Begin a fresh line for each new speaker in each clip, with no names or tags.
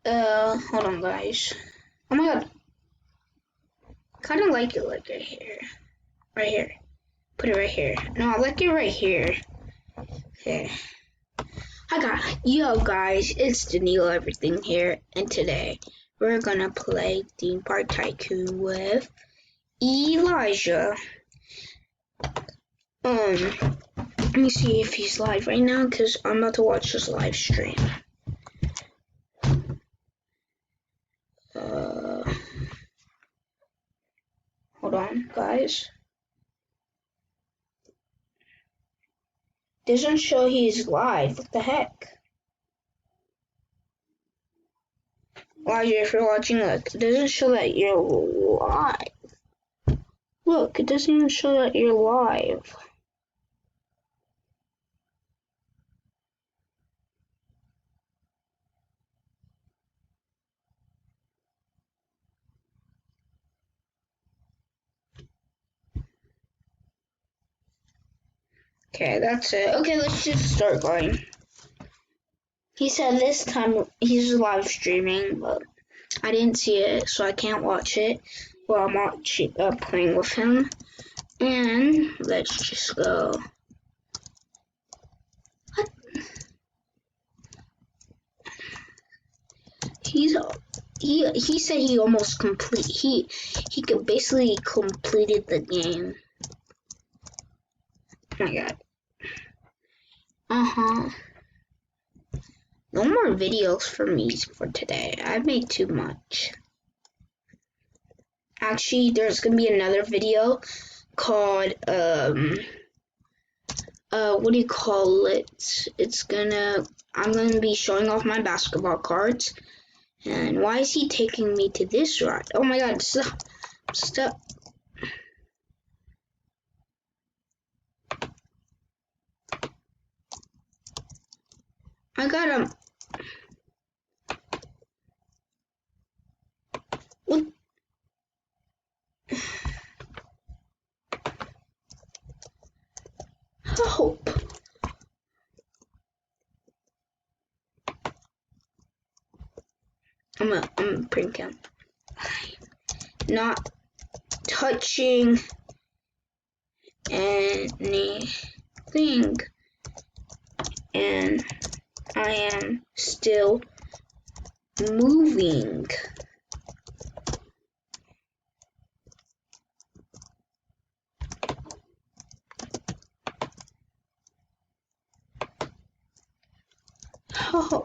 Hold on, guys. Oh my god. Kind of like it like right here. Right here. Put it right here. No, I like it right here. Okay. Yo guys, it's Danilo Everything here, and today we're gonna play Theme Park Tycoon with Elijah. Let me see if he's live right now, because I'm about to watch his live stream. Hold on, guys. Doesn't show he's live. What the heck? Elijah, if you're watching, look, it doesn't show that you're live. Look, it doesn't even show that you're live. Okay, that's it. Okay, let's just start going. He said this time he's live streaming, but I didn't see it, so I can't watch it while I'm playing with him. And let's just go. What? He said he almost he could basically completed the game. Oh my god. No more videos for me for today. I made too much. Actually, there's gonna be another video called what do you call it? I'm gonna be showing off my basketball cards. And why is he taking me to this ride? Oh my god, stop. I got him. What? Help. I'm gonna prank him. Not touching anything. And I am still moving. Oh.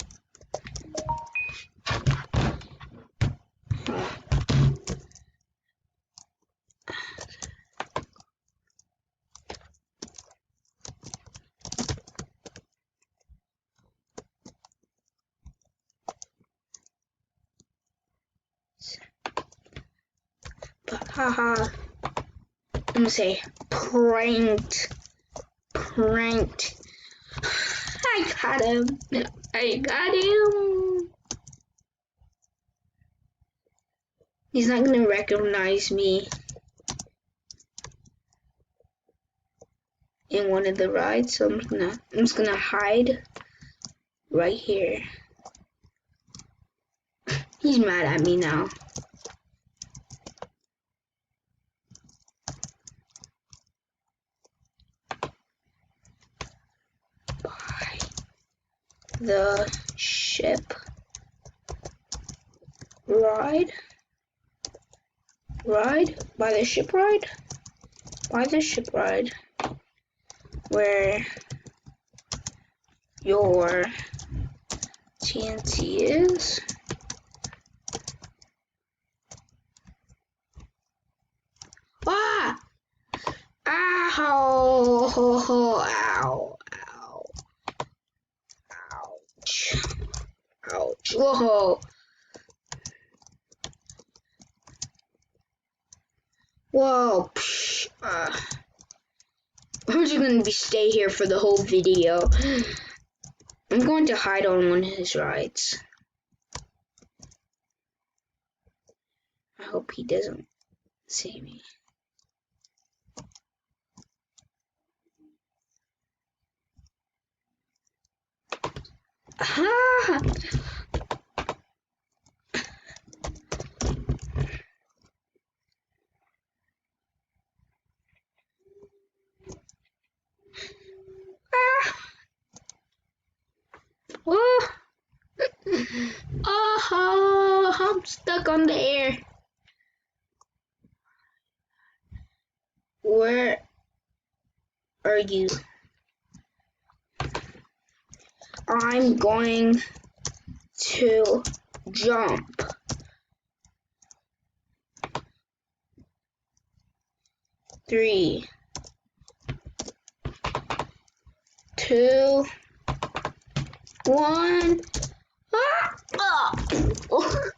Haha. I'm gonna say pranked. I got him. I got him. He's not gonna recognize me in one of the rides, so I'm just gonna hide right here. He's mad at me now. By the ship ride? By the ship ride? By the ship ride. Where your TNT is? Ah! Ow! Ow! Ow! Ouch! Ouch! Whoa! Whoa! I'm just gonna stay here for the whole video. I'm going to hide on one of his rides. I hope he doesn't see me. Ah! Oh, I'm stuck on the air. Where are you? I'm going to jump. 3, 2, 1. Ah! Oh.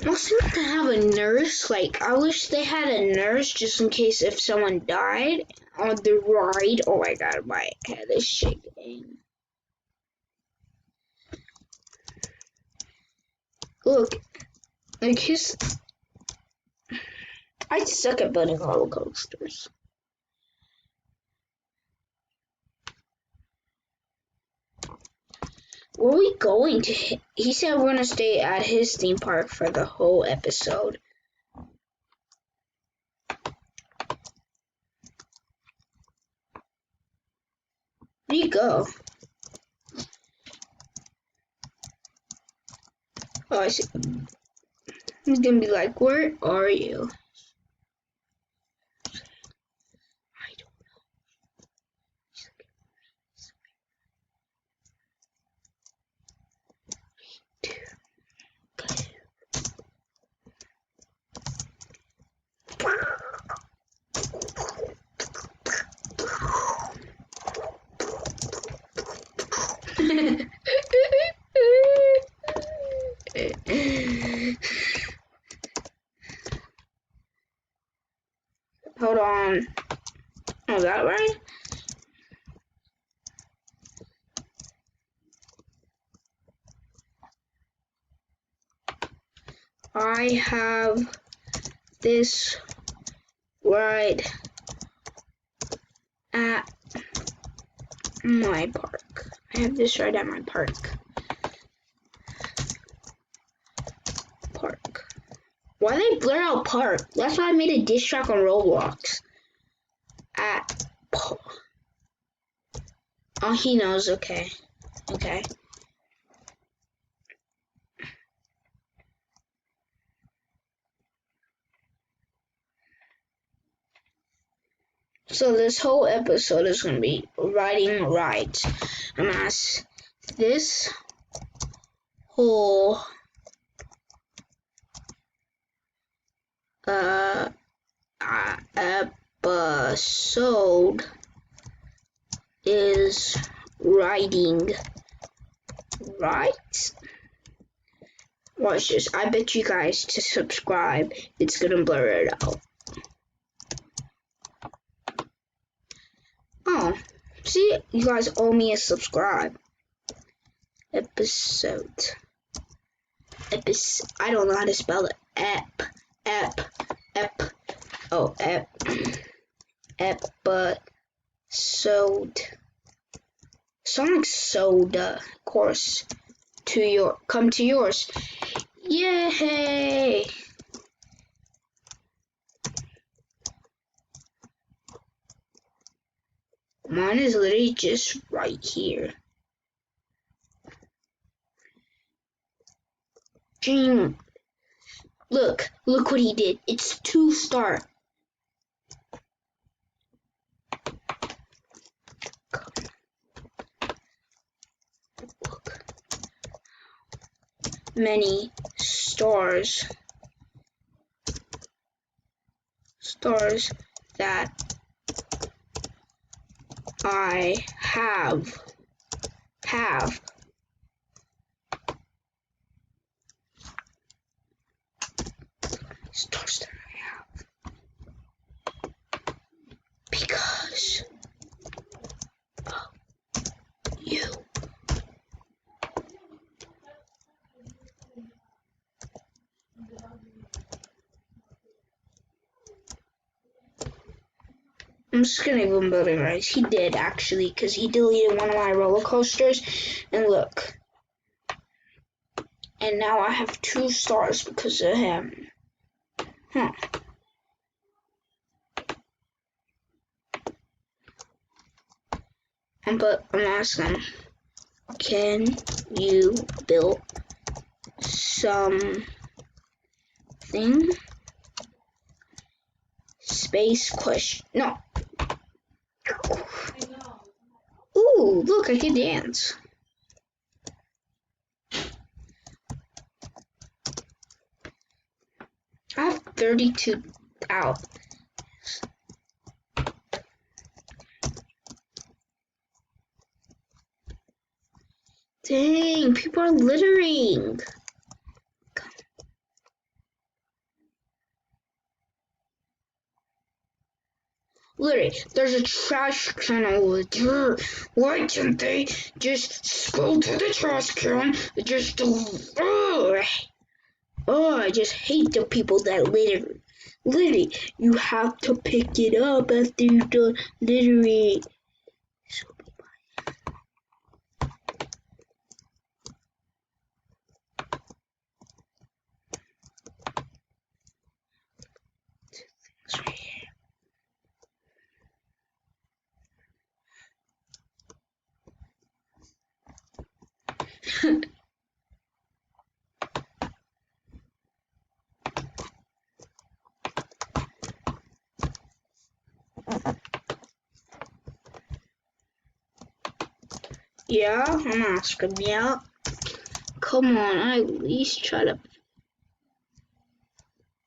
Must have to have a nurse. Like, I wish they had a nurse just in case if someone died on the ride. Oh my god, my head is shaking. Look, like I suck at building roller coasters. Were we going to? He said we're gonna stay at his theme park for the whole episode. Where you go? Oh, I see. He's gonna be like, where are you? I don't know. Hold on. Oh, is that right? I have this right at my park. I have this right at my park. Why they blur out park? That's why I made a diss track on Roblox. At park. Oh, he knows. Okay. Okay. So this whole episode is gonna be riding rides. I'm gonna ask this whole episode is riding rides. Watch this. I bet you guys to subscribe. It's gonna blur it out. Oh, see, you guys owe me a subscribe. Episode. I don't know how to spell it. Episode. Sonic Soda course come to yours. Yay! Mine is literally just right here. Dream. Look what he did. It's 2-star. Look. Many stars that I have stars that I have because of you. I'm just gonna give him building rights. He did actually, because he deleted one of my roller coasters. And look. And now I have 2 stars because of him. Huh. But I'm asking, can you build something? Space question. No. Ooh, look, I can dance. I have 32 out. Dang, people are littering. Literally, there's a trash can over there. Why can't they just go to the trash can? Just I just hate the people that litter. Literally, you have to pick it up after you're done littering. Yeah, I'm asking. Yeah. Come on, I at least try to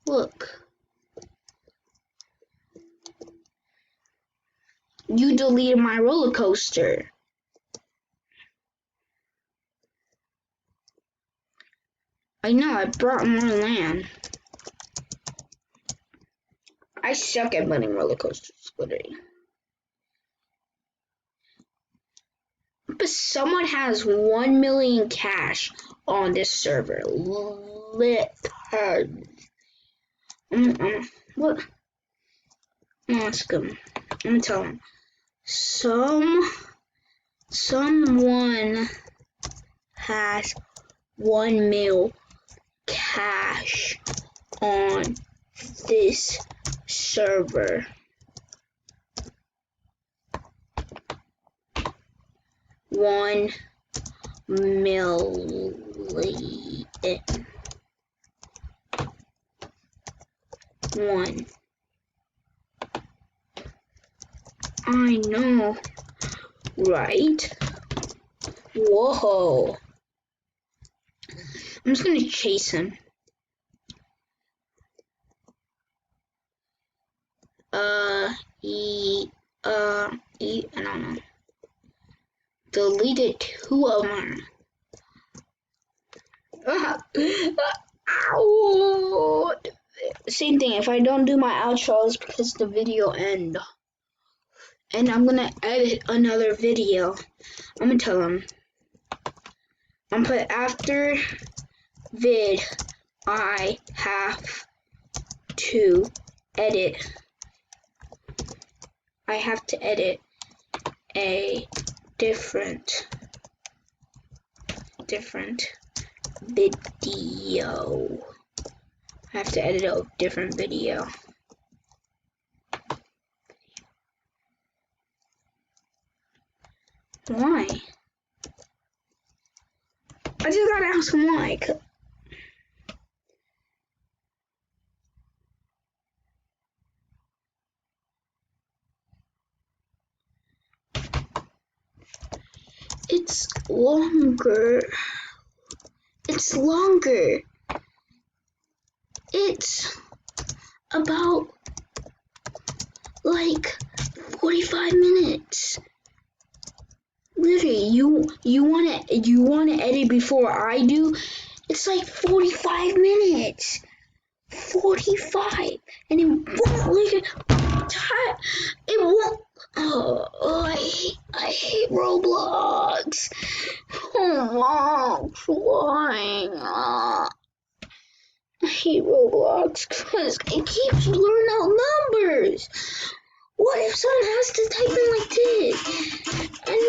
look. You deleted my roller coaster. I know, I brought more land. I suck at building roller coasters, literally. But someone has 1 million cash on this server. Lit. What? I'm ask him. I'm gonna tell him. Someone has 1 mil cash on this server. $1 million. One. I know, right? Whoa. I'm just gonna chase him. I don't know. Deleted 2 of them. Ow! Same thing, if I don't do my outro, it's because the video ends. And I'm gonna edit another video. I'm gonna tell him. I'm gonna put after vid, I have to edit. I have to edit a different video. I have to edit a different video. Why? I just gotta ask him why. It's longer. It's longer. It's about like 45 minutes. Literally, you wanna edit before I do? It's like 45 minutes. 45, and it won't like it won't. Oh, I hate Roblox. Oh, why? I hate Roblox because it keeps blurring out numbers. What if someone has to type in like this? And